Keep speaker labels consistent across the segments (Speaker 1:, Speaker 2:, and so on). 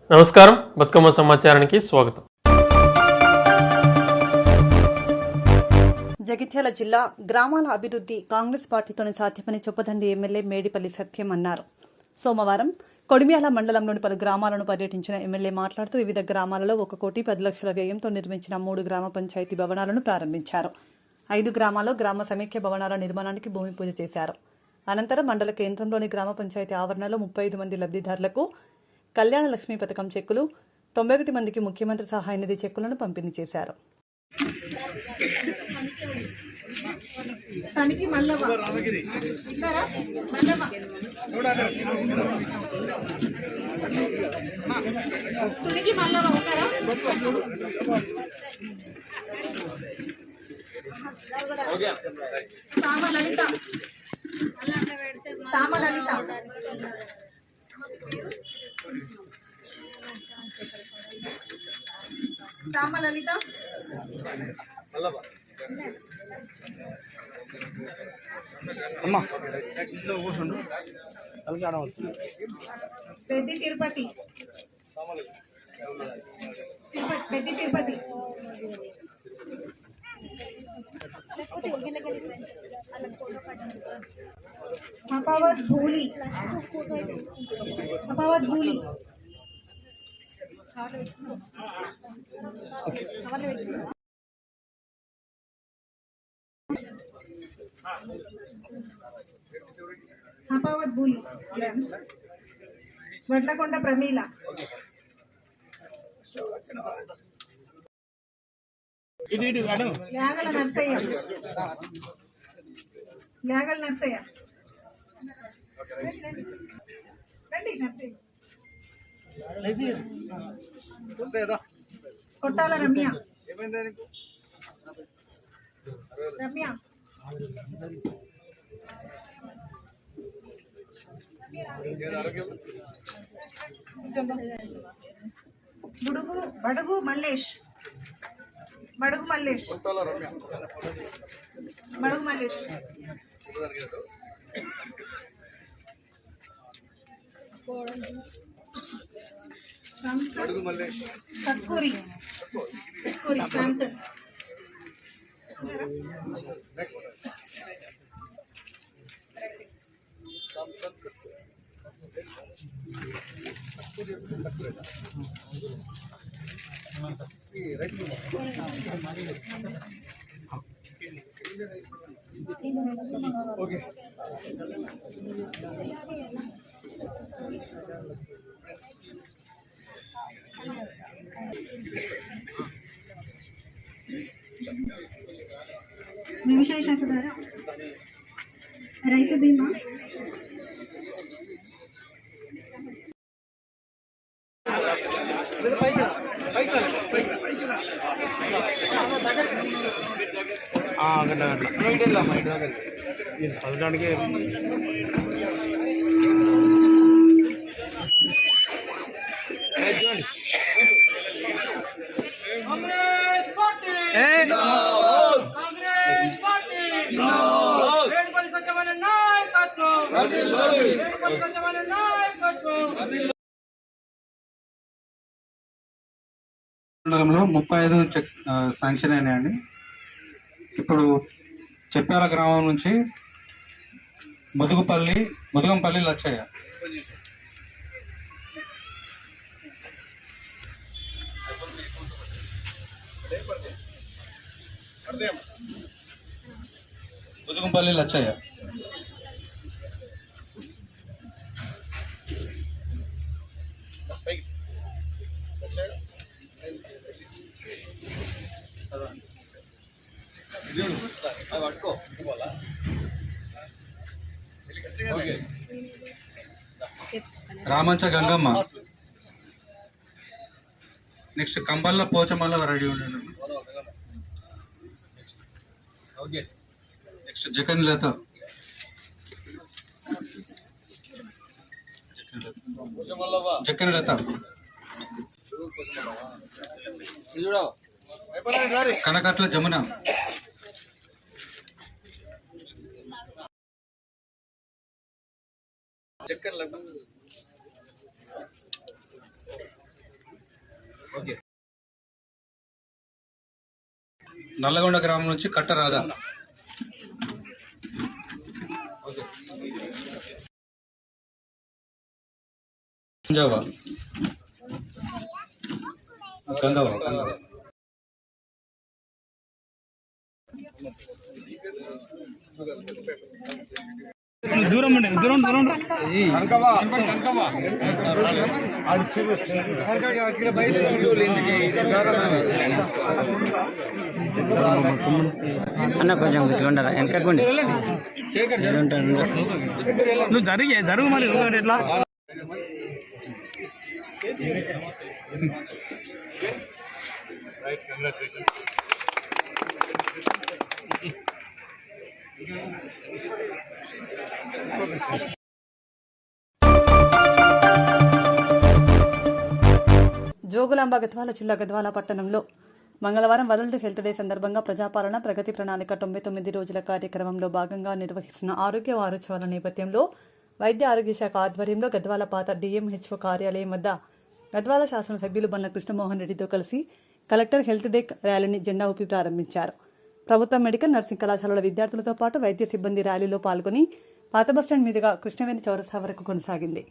Speaker 1: నమస్కారం, బతుకమ్మ సమాచారానికి స్వాగతం.
Speaker 2: జగిత్యాల జిల్లా గ్రామాల అభివృద్ధి కాంగ్రెస్ పార్టీతోనే సాధ్యమని చొప్పదండి ఎమ్మెల్యే మేడిపల్లి సత్యం అన్నారు. సోమవారం కొడిమ్యాల మండలంలోని పలు గ్రామాలను పర్యటించిన ఎమ్మెల్యే మాట్లాడుతూ వివిధ గ్రామాలలో 1,10,00,000 వ్యయంతో నిర్మించిన 3 గ్రామ పంచాయతీ భవనాలను ప్రారంభించారు. 5 గ్రామాల్లో గ్రామ సమైక్య భవనాల నిర్మాణానికి భూమి పూజ చేశారు. అనంతరం మండల కేంద్రంలోని గ్రామ పంచాయతీ ఆవరణలో 35 మంది లబ్ధిదారులకు కళ్యాణ లక్ష్మీ పథకం చెక్కులు, 91 మందికి ముఖ్యమంత్రి సహాయ నిధి చెక్కులను పంపిణీ చేశారు.
Speaker 3: పెద్ది తిరుపతి అపావత్ భూలి వడ్లకొండ ప్రమీల, ల్యాగల నర్సయ్య కొట్టాల రమ్య బడుగు మల్లేష్ సత్కూరి శాంసన్. వ్యవసాయ శాఖ ద్వారా రైతు బీమా,
Speaker 4: చదవడానికి మండలంలో 35 చెక్స్ శాంక్షన్ అయినాయండి. ఇప్పుడు చెప్పాల గ్రామం నుంచి ముదుగంపల్లి లచ్చయ్య, రామంచ గంగమ్మ, నెక్స్ట్ కంబల్ల పోచమల్ల రెడీ ఉండండి. నెక్స్ట్ జకన్ లత, కనకట్ల జమున, నల్లగొండ గ్రామం నుంచి కట్ట రాధా. గంగవ్వ.
Speaker 5: దూరం
Speaker 6: అన్న కొంచెం ఉండరా వెనకండి
Speaker 5: నువ్వు జరుగు మరి ఎట్లా
Speaker 2: జోగులాంబ గద్వాల జిల్లా గద్వాల పట్టణంలో మంగళవారం వరల్డ్ హెల్త్ డే సందర్భంగా ప్రజాపాలన ప్రగతి ప్రణాళిక 99 రోజుల కార్యక్రమంలో భాగంగా నిర్వహిస్తున్న ఆరోగ్య వారోత్సవాల నేపథ్యంలో వైద్య ఆరోగ్య శాఖ ఆధ్వర్యంలో గద్వాల పాత డిఎంహెచ్ఓ కార్యాలయం వద్ద గద్వాల శాసనసభ్యులు బండ్ల కృష్ణమోహన్ రెడ్డితో కలిసి కలెక్టర్ హెల్త్ డే ర్యాలీని జెండా ఊపి ప్రారంభించారు. ప్రభుత్వ మెడికల్ నర్సింగ్ కళాశాలల విద్యార్థులతో పాటు వైద్య సిబ్బంది ర్యాలీలో పాల్గొని పాత బస్టాండ్ మీదుగా కృష్ణవేణి చౌరస్తా వరకు కొనసాగింది.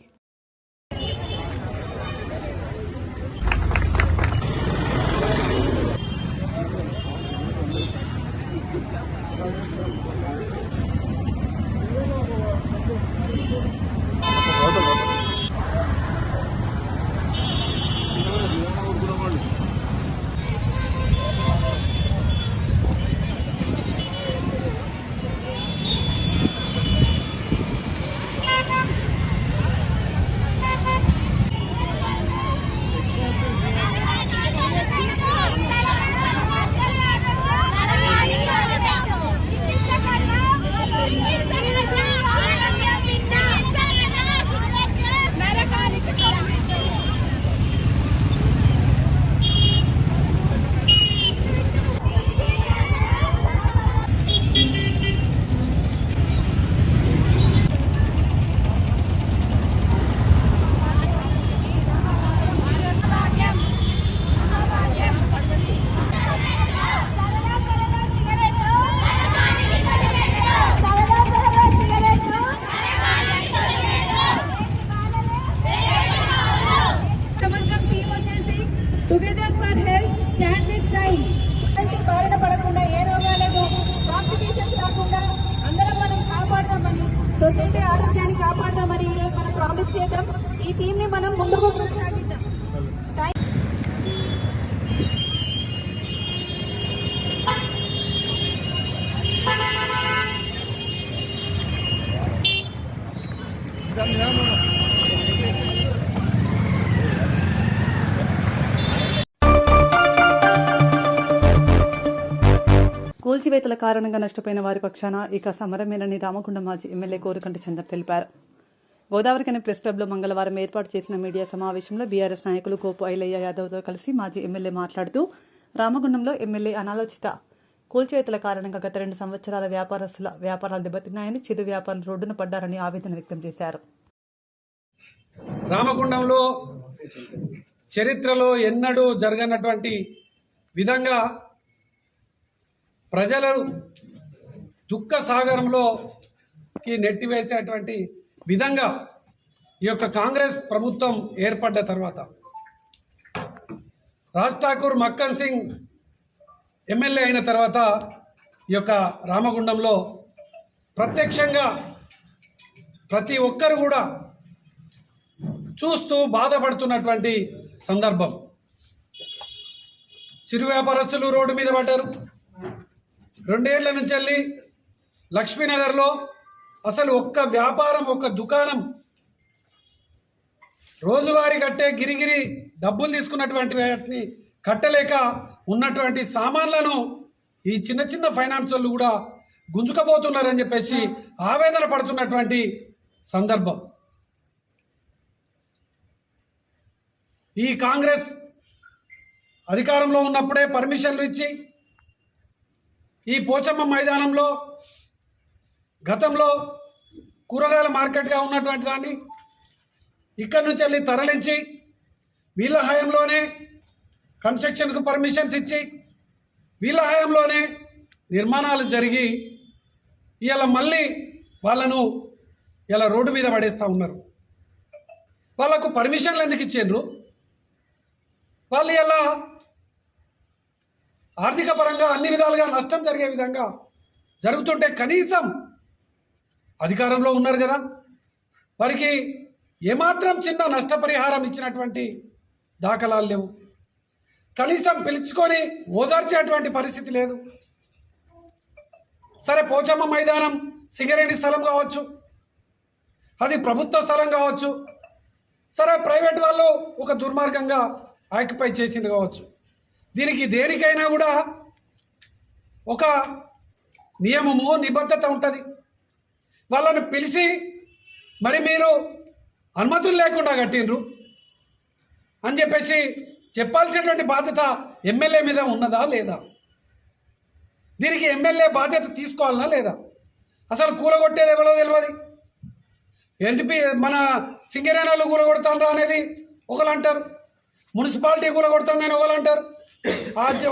Speaker 3: Together for health stand with time. బారిన పడకుండా ఏ రోగాలకు కాంప్లికేషన్స్ రాకుండా అందరం మనం కాపాడదామని, సొసైటీ ఆరోగ్యాన్ని కాపాడదామని ఈరోజు మనం ప్రామిస్ చేద్దాం. ఈ టీమ్ ని మనం ముందుకు కొనసాగిద్దాం.
Speaker 2: కూల్చివేతల కారణంగా నష్టపోయిన వారి పక్షాన ఇక సమరమేనని రామగుండం మాజీ ఎమ్మెల్యే కోరుకంటి చందర్ తెలిపారు. గోదావరికని ప్రెస్ క్లబ్లో మంగళవారం ఏర్పాటు చేసిన మీడియా సమావేశంలో బీఆర్ఎస్ నాయకులు కోపు ఐలయ్య యాదవ్తో కలిసి మాజీ ఎమ్మెల్యే మాట్లాడుతూ రామగుండంలో ఎమ్మెల్యే అనాలోచిత కూల్చివేతల కారణంగా గత 2 సంవత్సరాల వ్యాపారస్తుల వ్యాపారాలు దెబ్బతిన్నాయని, చిరు వ్యాపారులు రోడ్డున పడ్డారని ఆవేదన వ్యక్తం చేశారు.
Speaker 7: రామగుండంలో చరిత్రలో ఎన్నడూ జరగనటువంటి విధంగా ప్రజలు దుఃఖ సాగరంలోకి నెట్టివేసేటువంటి విధంగా ఈ యొక్క కాంగ్రెస్ ప్రభుత్వం ఏర్పడ్డ తర్వాత రాజ్ ఠాకూర్ మక్కన్ సింగ్ ఎమ్మెల్యే అయిన తర్వాత ఈ యొక్క రామగుండంలో ప్రత్యక్షంగా ప్రతి ఒక్కరు కూడా చూస్తూ బాధపడుతున్నటువంటి సందర్భం. చిరు వ్యాపారస్తులు రోడ్డు మీద పడ్డారు. 2 ఏళ్ల నుంచి వెళ్ళి లక్ష్మీనగర్లో అసలు ఒక్క వ్యాపారం, ఒక్క దుకాణం రోజువారీ కట్టే గిరిగిరి డబ్బులు తీసుకున్నటువంటి వాటిని కట్టలేక ఉన్నటువంటి సామాన్లను ఈ చిన్న చిన్న ఫైనాన్స్ వాళ్ళు కూడా గుంజుకపోతున్నారని చెప్పేసి ఆవేదన పడుతున్నటువంటి సందర్భం. ఈ కాంగ్రెస్ అధికారంలో ఉన్నప్పుడే పర్మిషన్లు ఇచ్చి ఈ పోచమ్మ మైదానంలో గతంలో కూరగాయల మార్కెట్గా ఉన్నటువంటి దాన్ని ఇక్కడి నుంచి వెళ్ళి తరలించి వీళ్ళ హయాంలోనే కన్స్ట్రక్షన్కు పర్మిషన్స్ ఇచ్చి వీళ్ళ హయాంలోనే నిర్మాణాలు జరిగి ఇలా మళ్ళీ వాళ్ళను ఇలా రోడ్డు మీద పడేస్తూ ఉన్నారు. వాళ్ళకు పర్మిషన్లు ఎందుకు ఇచ్చిండ్రు? వాళ్ళు ఇలా ఆర్థిక పరంగా అన్ని విధాలుగా నష్టం జరిగే విధంగా జరుగుతుంటే కనీసం అధికారంలో ఉన్నారు కదా, వారికి ఏమాత్రం చిన్న నష్టపరిహారం ఇచ్చినటువంటి దాఖలాలు లేవు. కనీసం పిలుచుకొని ఓదార్చేటువంటి పరిస్థితి లేదు. సరే, పోచమ్మ మైదానం సింగరేణి స్థలం కావచ్చు, అది ప్రభుత్వ స్థలం కావచ్చు, సరే ప్రైవేట్ వాళ్ళు ఒక దుర్మార్గంగా ఆక్యుపై చేసింది కావచ్చు. దీనికి దేనికైనా కూడా ఒక నియమము నిబద్ధత ఉంటుంది. వాళ్ళను పిలిచి మరి మీరు అనుమతులు లేకుండా కట్టిండ్రు అని చెప్పేసి చెప్పాల్సినటువంటి బాధ్యత ఎమ్మెల్యే మీద ఉన్నదా లేదా? దీనికి ఎమ్మెల్యే బాధ్యత తీసుకోవాలనా లేదా? అసలు కూలగొట్టేది ఎవరో తెలియదు. ఎన్టీపీ మన సింగరేణులు కూలగొడతాను అనేది ఒకరు అంటారు, మున్సిపాలిటీ కూలగొడతానని ఒకరు అంటారు.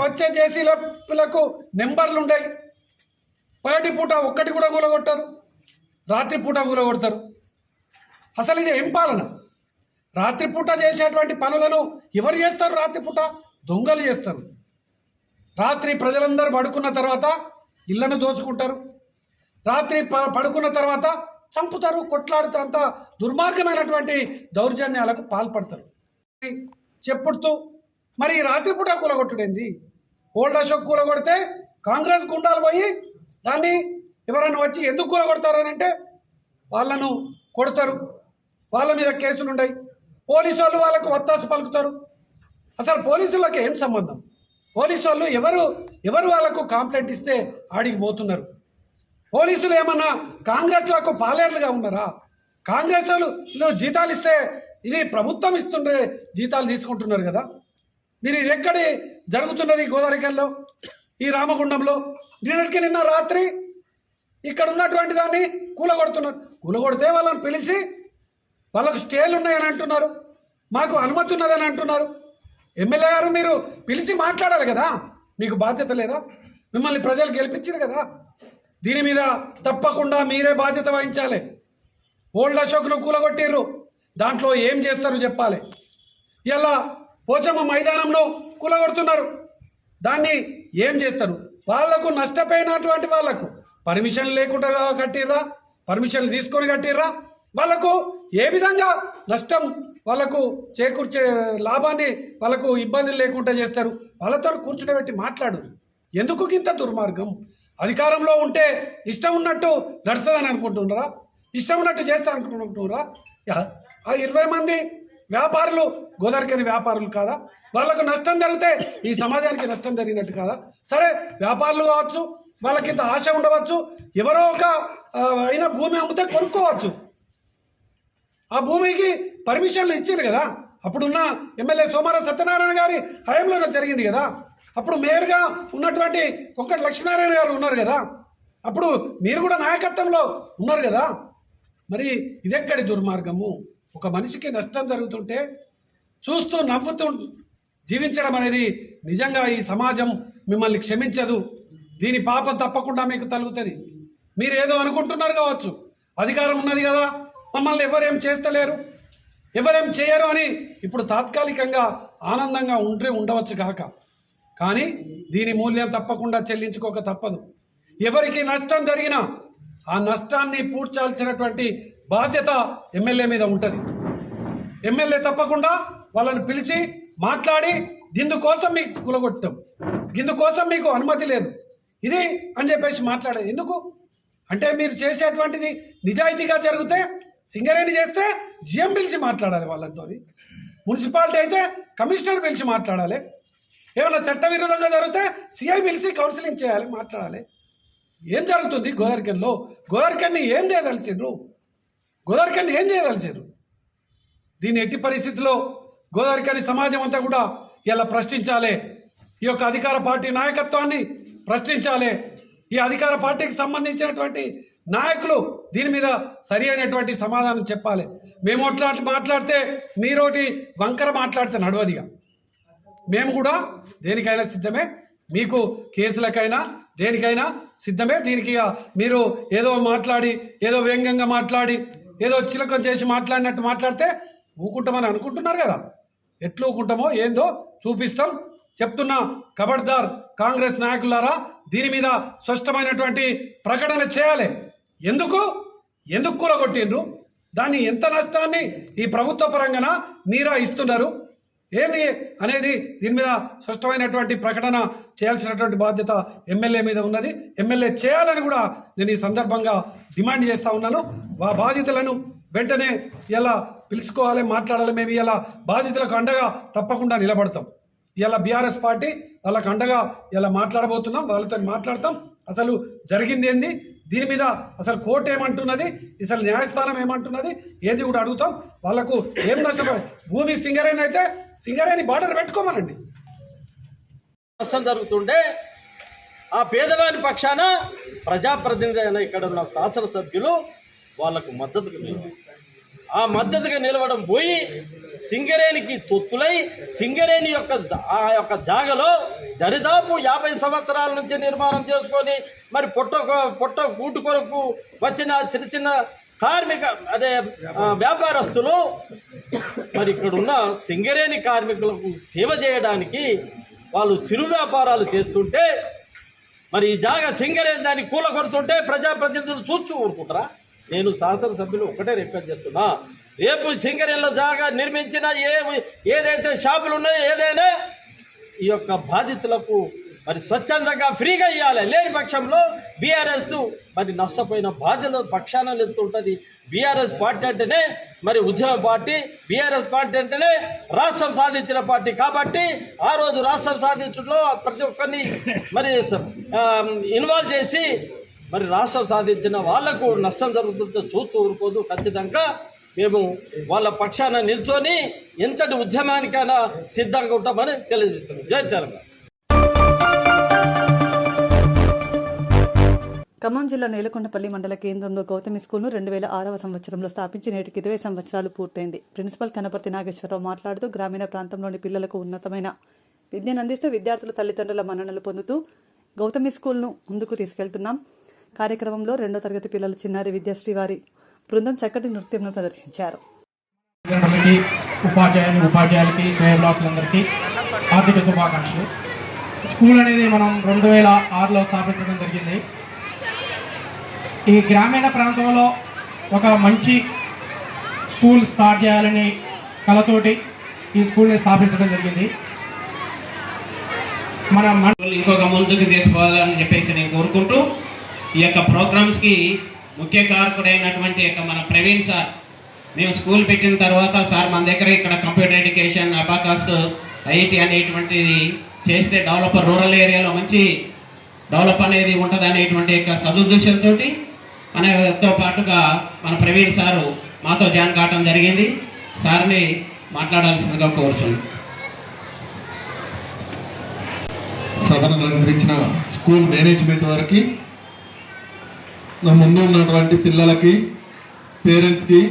Speaker 7: వచ్చే జేసీలకు నెంబర్లు ఉంటాయి. పగటి పూట ఒక్కటి కూడా కూలగొట్టారు, రాత్రిపూట కూలగొడతారు. అసలు ఇది ఏం పాలన? రాత్రిపూట చేసేటువంటి పనులను ఎవరు చేస్తారు? రాత్రిపూట దొంగలు చేస్తారు. రాత్రి ప్రజలందరూ పడుకున్న తర్వాత ఇళ్లను దోచుకుంటారు. రాత్రి పడుకున్న తర్వాత చంపుతారు, కొట్లాడుతారు. అంత దుర్మార్గమైనటువంటి దౌర్జన్యాలకు పాల్పడతారు. చెప్పుడుతూ మరి రాత్రిపూట కూలగొట్టుడేంది? ఓల్డ్ అశోక్ కూలగొడితే కాంగ్రెస్ గుండాలు పోయి దాన్ని ఎవరైనా వచ్చి ఎందుకు కూలగొడతారని అంటే వాళ్ళను కొడతారు, వాళ్ళ మీద కేసులు ఉన్నాయి. పోలీసు వాళ్ళు వాళ్ళకు వత్తాసు పలుకుతారు. అసలు పోలీసులకు ఏం సంబంధం? పోలీసు వాళ్ళు ఎవరు వాళ్ళకు కంప్లైంట్ ఇస్తే ఆడికి పోతున్నారు. పోలీసులు ఏమన్నా కాంగ్రెస్లకు పాలేర్లుగా ఉన్నారా? కాంగ్రెస్ వాళ్ళు జీతాలు ఇస్తే ఇది ప్రభుత్వం ఇస్తుండే జీతాలు తీసుకుంటున్నారు కదా. మీరు ఇది ఎక్కడి జరుగుతున్నది? గోదావరికల్లో, ఈ రామగుండంలో నిన్న రాత్రి ఇక్కడ ఉన్నటువంటి దాన్ని కూలగొడుతున్నారు. కూలగొడితే వాళ్ళని పిలిచి వాళ్ళకు స్టేలు ఉన్నాయని అంటున్నారు, మాకు అనుమతి ఉన్నదని అంటున్నారు. ఎమ్మెల్యే గారు మీరు పిలిచి మాట్లాడాలి కదా, మీకు బాధ్యత లేదా? మిమ్మల్ని ప్రజలు గెలిపించారు కదా. దీని మీద తప్పకుండా మీరే బాధ్యత వహించాలి. ఓల్డ్ అశోక్ను కూలగొట్టిర్రు, దాంట్లో ఏం చేస్తారు చెప్పాలి. ఇలా పోచమ్మ మైదానంలో కూలగొడుతున్నారు, దాన్ని ఏం చేస్తారు? వాళ్లకు నష్టపోయినటువంటి వాళ్లకు పర్మిషన్ లేకుండా కట్టిర్రా, పర్మిషన్లు తీసుకొని కట్టిర్రా, వాళ్లకు ఏ విధంగా నష్టం వాళ్ళకు చేకూర్చే లాభాన్ని వాళ్ళకు ఇబ్బందులు లేకుండా చేస్తారు. వాళ్ళతో కూర్చుండబెట్టి మాట్లాడు. ఎందుకు ఇంత దుర్మార్గం? అధికారంలో ఉంటే ఇష్టం ఉన్నట్టు నడుస్తుందని అనుకుంటున్నారా? ఇష్టం ఉన్నట్టు చేస్తా అనుకుంటున్నారా? ఆ 20 మంది వ్యాపారులు గోదావరికని వ్యాపారులు కాదా? వాళ్ళకు నష్టం జరిగితే ఈ సమాజానికి నష్టం జరిగినట్టు కాదా? సరే, వ్యాపారులు కావచ్చు, వాళ్ళకి ఇంత ఆశ ఉండవచ్చు, ఎవరో ఒక అయినా భూమి అమ్మితే కొనుక్కోవచ్చు. ఆ భూమికి పర్మిషన్లు ఇచ్చారు కదా. అప్పుడున్న ఎమ్మెల్యే సోమారం సత్యనారాయణ గారి హయాంలోనే జరిగింది కదా. అప్పుడు మేయర్గా ఉన్నటువంటి కొంకటి లక్ష్మీనారాయణ గారు ఉన్నారు కదా. అప్పుడు మీరు కూడా నాయకత్వంలో ఉన్నారు కదా. మరి ఇదెక్కడి దుర్మార్గము? ఒక మనిషికి నష్టం జరుగుతుంటే చూస్తూ నవ్వుతూ జీవించడం అనేది నిజంగా ఈ సమాజం మిమ్మల్ని క్షమించదు. దీని పాపం తప్పకుండా మీకు తలుగుతుంది. మీరు ఏదో అనుకుంటున్నారు కావచ్చు, అధికారం ఉన్నది కదా, మమ్మల్ని ఎవరేం చేస్తలేరు, ఎవరేం చేయరు అని ఇప్పుడు తాత్కాలికంగా ఆనందంగా ఉండవచ్చు కాక, కానీ దీని మూల్యం తప్పకుండా చెల్లించుకోక తప్పదు. ఎవరికి నష్టం జరిగినా ఆ నష్టాన్ని పూడ్చాల్సినటువంటి బాధ్యత ఎమ్మెల్యే మీద ఉంటుంది. ఎమ్మెల్యే తప్పకుండా వాళ్ళని పిలిచి మాట్లాడి దీనికోసం మీకు కూలగొట్టం, దీనికోసం మీకు అనుమతి లేదు ఇది అని చెప్పేసి మాట్లాడేది ఎందుకు అంటే, మీరు చేసేటువంటిది నిజాయితీగా జరిగితే సింగరేణి చేస్తే జిఎం పిలిచి మాట్లాడాలి వాళ్ళతో, మున్సిపాలిటీ అయితే కమిషనర్ పిలిచి మాట్లాడాలి, ఏమైనా చట్టవిరోధంగా జరిగితే సిఐ పిలిచి కౌన్సిలింగ్ చేయాలి, మాట్లాడాలి. ఏం జరుగుతుంది గోదావరికన్లో? గోదావరికన్ని ఏం చేయదలిచారు? గోదావరికన్ని ఏం చేయదలిచారు? దీన్ని ఎట్టి పరిస్థితుల్లో గోదావరికని సమాజం అంతా కూడా ఇలా ప్రశ్నించాలి. ఈ యొక్క అధికార పార్టీ నాయకత్వాన్ని ప్రశ్నించాలి. ఈ అధికార పార్టీకి సంబంధించినటువంటి నాయకులు దీని మీద సరి అయినటువంటి సమాధానం చెప్పాలి. మేము మాట్లాడితే మీరోటి వంకర మాట్లాడితే నడవదిగా. మేము కూడా దేనికైనా సిద్ధమే, మీకు కేసులకైనా దేనికైనా సిద్ధమే. దీనికి మీరు ఏదో మాట్లాడి ఏదో వ్యంగ్యంగా మాట్లాడి ఏదో చిలకం చేసి మాట్లాడినట్టు మాట్లాడితే ఊకుంటామని అనుకుంటున్నారు కదా. ఎట్లు ఊకుంటామో ఏందో చూపిస్తాం. చెప్తున్నా, ఖబర్దార్ కాంగ్రెస్ నాయకులారా, దీని మీద స్పష్టమైనటువంటి ప్రకటన చేయాలి. ఎందుకు కూలగొట్టిండ్రు, దాన్ని ఎంత నష్టాన్ని ఈ ప్రభుత్వ పరంగాన మీరా ఇస్తున్నారు ఏంది అనేది దీని మీద స్పష్టమైనటువంటి ప్రకటన చేయాల్సినటువంటి బాధ్యత ఎమ్మెల్యే మీద ఉన్నది. ఎమ్మెల్యే చేయాలని కూడా నేను ఈ సందర్భంగా డిమాండ్ చేస్తూ ఉన్నాను. బాధితులను వెంటనే ఇలా పిలుచుకోవాలి, మాట్లాడాలి. మేము ఇలా బాధితులకు అండగా తప్పకుండా నిలబడతాం. ఇలా బీఆర్ఎస్ పార్టీ వాళ్ళకు అండగా ఇలా మాట్లాడబోతున్నాం, వాళ్ళతో మాట్లాడతాం. అసలు జరిగింది ఏంది, దీని మీద అసలు కోర్టు ఏమంటున్నది, అసలు న్యాయస్థానం ఏమంటున్నది ఏంది కూడా అడుగుతాం. వాళ్ళకు ఏం నష్టపోయి భూమి సింగరేణి అయితే సింగరేణి బార్డర్ పెట్టుకోమనండి.
Speaker 8: నష్టం జరుగుతుండే ఆ పేదవాని పక్షాన ప్రజాప్రతినిధి అయిన ఇక్కడ ఉన్న శాసనసభ్యులు వాళ్లకు మద్దతుగా నిలిపిస్తారు. ఆ మద్దతుగా నిలవడం పోయి సింగరేణికి తొత్తులై సింగరేణి యొక్క జాగలో దరిదాపు 50 సంవత్సరాల నుంచి నిర్మాణం చేసుకొని మరి పొట్ట కూటు కొరకు వచ్చిన చిన్న చిన్న కార్మిక వ్యాపారస్తులు మరి ఇక్కడున్న సింగరేణి కార్మికులకు సేవ చేయడానికి వాళ్ళు చిరు వ్యాపారాలు చేస్తుంటే మరి ఈ జాగా సింగరేణి దాన్ని కూలగొడుతుంటే ప్రజాప్రతినిధులు చూస్తూ ఊరుకుంటారా? నేను శాసనసభ్యులు ఒకటే రిక్వెస్ట్ చేస్తున్నా, రేపు సింగరేణిలో జాగా నిర్మించిన ఏదైతే షాపులు ఉన్నాయో ఏదైనా ఈ యొక్క బాధితులకు మరి స్వచ్ఛందంగా ఫ్రీగా ఇవ్వాలి. లేని పక్షంలో బీఆర్ఎస్ మరి నష్టపోయిన బాధితుల పక్షాన నిలుస్తుంటుంది. బీఆర్ఎస్ పార్టీ అంటేనే మరి ఉద్యమ పార్టీ, బీఆర్ఎస్ పార్టీ అంటేనే రాష్ట్రం సాధించిన పార్టీ. కాబట్టి ఆ రోజు రాష్ట్రం సాధించడంలో ప్రతి ఒక్కరిని మరి ఇన్వాల్వ్ చేసి మరి రాష్ట్రం సాధించిన వాళ్లకు నష్టం జరుగుతుందో చూస్తూ ఊరుకోదు. ఖచ్చితంగా మేము వాళ్ళ పక్షాన నిల్చొని ఎంతటి ఉద్యమానికైనా సిద్ధంగా ఉంటామని తెలియజేస్తున్నాం. జై తెలంగాణ.
Speaker 2: ఖమ్మం జిల్లా నేలకొండపల్లి మండల కేంద్రంలో గౌతమి స్కూల్ను 2006వ సంవత్సరంలో స్థాపించి నేటికి 20 సంవత్సరాలు పూర్తయింది. ప్రిన్సిపల్ కనపర్తి నాగేశ్వరరావు మాట్లాడుతూ గ్రామీణ ప్రాంతంలోని పిల్లలకు ఉన్నతమైన విద్యను అందిస్తూ విద్యార్థుల తల్లిదండ్రుల మన్ననలు పొందుతూ గౌతమి స్కూల్ను ముందుకు తీసుకెళ్తున్నాం. కార్యక్రమంలో 2వ తరగతి పిల్లలు చిన్నారి విద్యాశ్రీ వారి బృందం చక్కటి నృత్యంను ప్రదర్శించారు.
Speaker 9: ఉపాధ్యాయులకి శ్రేయోభిలాషులందరికీ ఆర్థిక శుభాకాంక్షలు. స్కూల్ అనేది మనం 2006లో స్థాపించడం జరిగింది. ఈ గ్రామీణ ప్రాంతంలో ఒక మంచి స్కూల్ స్టార్ట్ చేయాలని కలతోటి ఈ స్కూల్ని స్థాపించడం జరిగింది. మన ఇంకొక ముందుకు తీసుకోవాలని చెప్పేసి నేను కోరుకుంటూ ఈ యొక్క ప్రోగ్రామ్స్కి ముఖ్య కారకుడైనటువంటి మన ప్రవీణ్ సార్, మేము స్కూల్ పెట్టిన తర్వాత సార్ మన దగ్గర ఇక్కడ కంప్యూటర్ ఎడ్యుకేషన్, అబాకస్, ఐఐటి అనేటువంటిది చేస్తే డెవలపర్ రూరల్ ఏరియాలో మంచి డెవలప్ అనేది ఉంటుంది అనేటువంటి సదుద్దేశంతో మనతో పాటుగా మన ప్రవీణ్ సారు మాతో జాయిన్ కావటం జరిగింది. సార్ని మాట్లాడాల్సిందిగా కోరుతున్నాను.
Speaker 10: సభను అలంకరించిన స్కూల్ మేనేజ్మెంట్ వారికి, నా ముందు ఉన్నటువంటి పిల్లలకి, పేరెంట్స్కి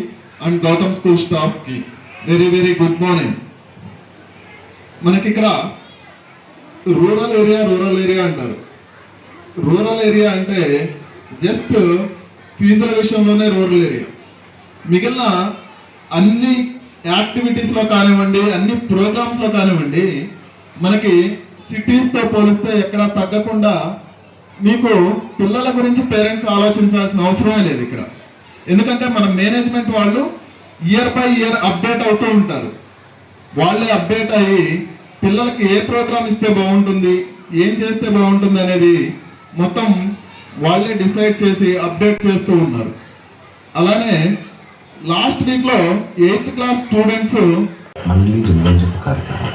Speaker 10: అండ్ గౌతమ్ స్కూల్ స్టాఫ్కి వెరీ వెరీ గుడ్ మార్నింగ్. మనకి ఇక్కడ రూరల్ ఏరియా అంటారు. రూరల్ ఏరియా అంటే జస్ట్ ఫీజుల విషయంలోనే రూరల్ ఏరియా. మిగిలిన అన్ని యాక్టివిటీస్లో కానివ్వండి, అన్ని ప్రోగ్రామ్స్లో కానివ్వండి, మనకి సిటీస్తో పోలిస్తే ఎక్కడ తగ్గకుండా మీకు పిల్లల గురించి పేరెంట్స్ ఆలోచించాల్సిన అవసరమే లేదు ఇక్కడ. ఎందుకంటే మన మేనేజ్మెంట్ వాళ్ళు ఇయర్ బై ఇయర్ అప్డేట్ అవుతూ ఉంటారు. వాళ్ళే అప్డేట్ అయ్యి పిల్లలకి ఏ ప్రోగ్రామ్ ఇస్తే బాగుంటుంది, ఏం చేస్తే బాగుంటుంది అనేది మొత్తం వాళ్ళే డిసైడ్ చేసి అప్డేట్ చేస్తూ ఉన్నారు. అలానే లాస్ట్ వీక్లో 8th క్లాస్ స్టూడెంట్స్
Speaker 11: మళ్ళీ జన్మించిన కార్యక్రమం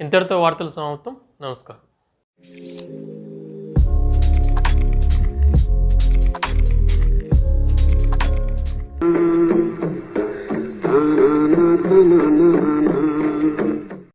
Speaker 1: ఇంతటితో వార్తలు సమాప్తం. నమస్కారం.
Speaker 12: no, no, no.